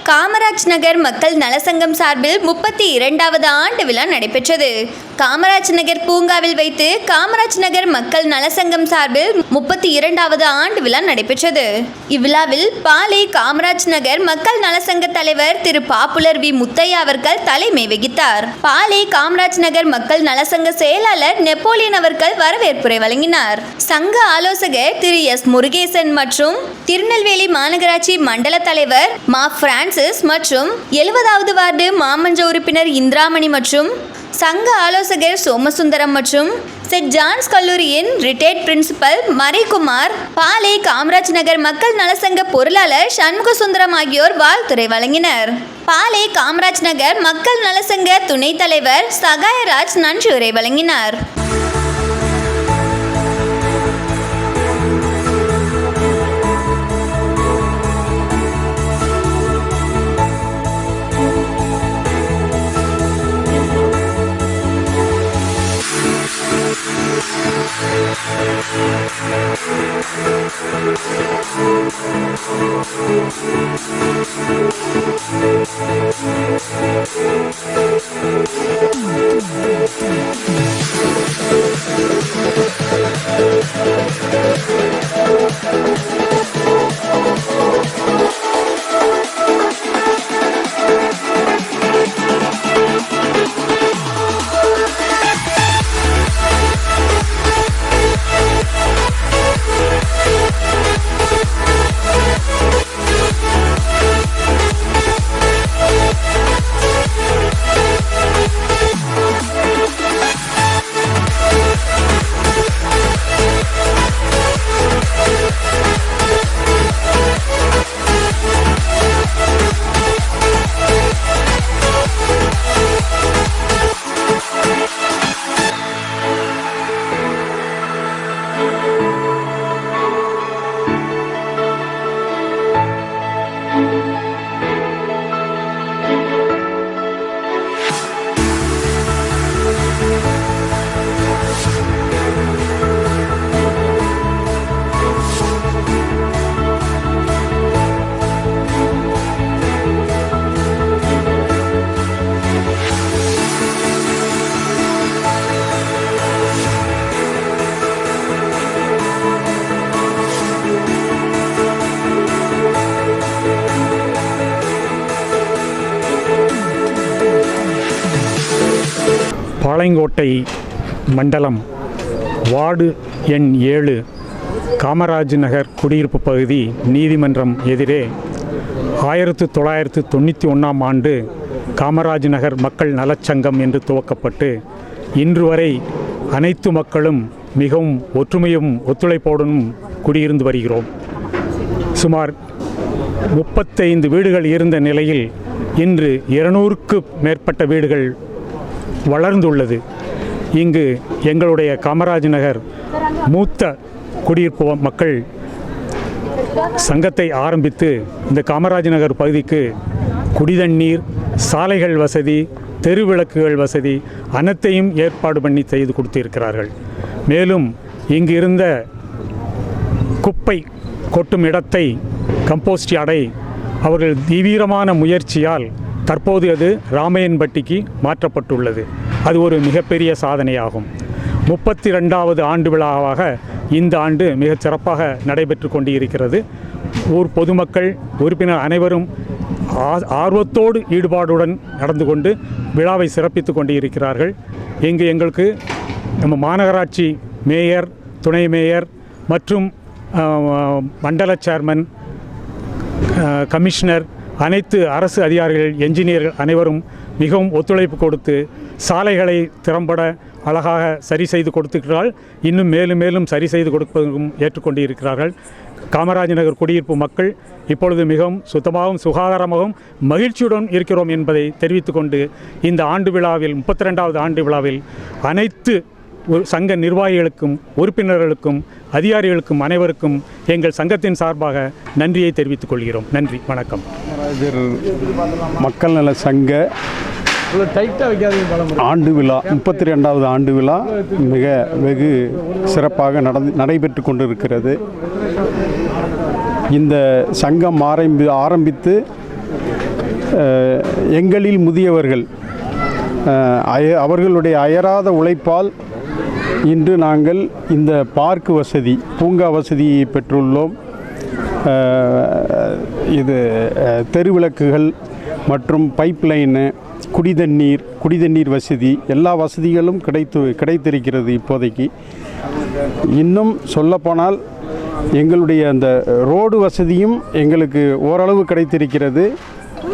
காமராஜ் நகர் மக்கள் நலசங்கம் சார்பில் 32வது ஆண்டு விழா நடைபெற்றது. காமராஜ் நகர் பூங்காவில் வைத்து காமராஜ் நகர் மக்கள் நலசங்கம் சார்பில் 32வது ஆண்டு விழா நடைபெற்றது. இவ்விழாவில் பாலை காமராஜ் நகர் மக்கள் நலசங்க தலைவர் திரு பாப்புலர் வி முத்தையா அவர்கள் தலைமை வகித்தார். பாலை காமராஜ் நகர் மக்கள் நலசங்க செயலாளர் நெப்போலியன் அவர்கள் வரவேற்புரை வழங்கினார். சங்க ஆலோசகர் திரு எஸ் முருகேசன் மற்றும் திருநெல்வேலி மாநகராட்சி மண்டல தலைவர் மா பிரான்சிஸ் மற்றும் 70வது வார்டு மாமன்ற உறுப்பினர் இந்திராமணி மற்றும் சங்க ஆலோசகர் சோமசுந்தரம் மற்றும் செட் ஜான்ஸ் கல்லூரியின் ரிட்டையர்ட் பிரின்சிபல் மரிக்குமார், பாலை காமராஜ் நகர் மக்கள் நலசங்க பொருளாளர் சண்முகசுந்தரம் ஆகியோர் வாழ்த்துரை வழங்கினர். பாலை காமராஜ் நகர் மக்கள் நலசங்க துணைத் தலைவர் சகாயராஜ் நன்றியுரை வழங்கினார். பாளையங்கோட்டை மண்டலம் வார்டு எண் 7 காமராஜ் நகர் குடியிருப்பு பகுதி நீதிமன்றம் எதிரே 1991ஆம் ஆண்டு காமராஜ் நகர் மக்கள் நலச்சங்கம் என்று துவக்கப்பட்டு இன்று வரை அனைத்து மக்களும் மிகவும் ஒற்றுமையும் ஒத்துழைப்போடும் குடியிருந்து வருகிறோம். சுமார் 35 வீடுகள் இருந்த நிலையில் இன்று 200க்கு மேற்பட்ட வீடுகள் வளர்ந்துள்ளது. இங்கு எங்களுடைய காமராஜ் நகர் மூத்த குடியிருப்பு மக்கள் சங்கத்தை ஆரம்பித்து இந்த காமராஜ் நகர் பகுதிக்கு குடிதண்ணீர், சாலைகள் வசதி, தெருவிளக்குகள் வசதி அனைத்தையும் ஏற்பாடு பண்ணி செய்து கொடுத்திருக்கிறார்கள். மேலும் இங்கு இருந்த குப்பை கொட்டும் இடத்தை கம்போஸ்ட் யார்டை அவர்கள் தீவிரமான முயற்சியால் தற்போது அது ராமையன்பட்டிக்கு மாற்றப்பட்டுள்ளது. அது ஒரு மிகப்பெரிய சாதனையாகும். 32வது ஆண்டு விழாவாக இந்த ஆண்டு மிகச் சிறப்பாக நடைபெற்று கொண்டிருக்கிறது. ஊர் பொதுமக்கள் உறுப்பினர் அனைவரும் ஆர்வத்தோடு ஈடுபாடுடன் நடந்து கொண்டு விழாவை சிறப்பித்து கொண்டிருக்கிறார்கள். இங்கு எங்களுக்கு நம்ம மாநகராட்சி மேயர், துணை மேயர் மற்றும் மண்டல சேர்மன், கமிஷனர், அனைத்து அரசு அதிகாரிகள், என்ஜினியர்கள் அனைவரும் மிகவும் ஒத்துழைப்பு கொடுத்து சாலைகளை திறம்பட அழகாக சரி செய்து கொடுத்துக்கிறார்கள். இன்னும் மேலும் மேலும் சரி செய்து கொடுப்பதும் ஏற்றுக்கொண்டிருக்கிறார்கள். காமராஜ் நகர் குடியிருப்பு மக்கள் இப்பொழுது மிகவும் சுத்தமாகவும் சுகாதாரமாகவும் மகிழ்ச்சியுடன் இருக்கிறோம் என்பதை தெரிவித்துக்கொண்டு இந்த ஆண்டு விழாவில் 32வது ஆண்டு விழாவில் அனைத்து சங்க நிர்வாகிகளுக்கும் உறுப்பினர்களுக்கும் அதிகாரிகளுக்கும் அனைவருக்கும் எங்கள் சங்கத்தின் சார்பாக நன்றியை தெரிவித்துக் கொள்கிறோம். நன்றி, வணக்கம். மக்கள் நல சங்க ஆண்டு விழா 32வது ஆண்டு விழா மிக வெகு சிறப்பாக நடைபெற்று கொண்டிருக்கிறது. இந்த சங்கம் ஆரம்பித்து எங்களில் முதியவர்கள் அவர்களுடைய அயராத உழைப்பால் இன்று நாங்கள் இந்த பார்க் வசதி, பூங்கா வசதியை பெற்றுள்ளோம். இது தெருவிளக்குகள் மற்றும் பைப்லைனு, குடிதண்ணீர் வசதி, எல்லா வசதிகளும் கிடைத்திருக்கிறது இப்போதைக்கு. இன்னும் சொல்லப்போனால் எங்களுடைய அந்த ரோடு வசதியும் எங்களுக்கு ஓரளவு கிடைத்திருக்கிறது.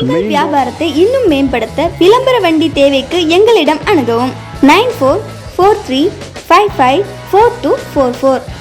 உங்கள் வியாபாரத்தை இன்னும் மேம்படுத்த விளம்பர வண்டி தேவைக்கு எங்களிடம் அணுகவும் 9443554244.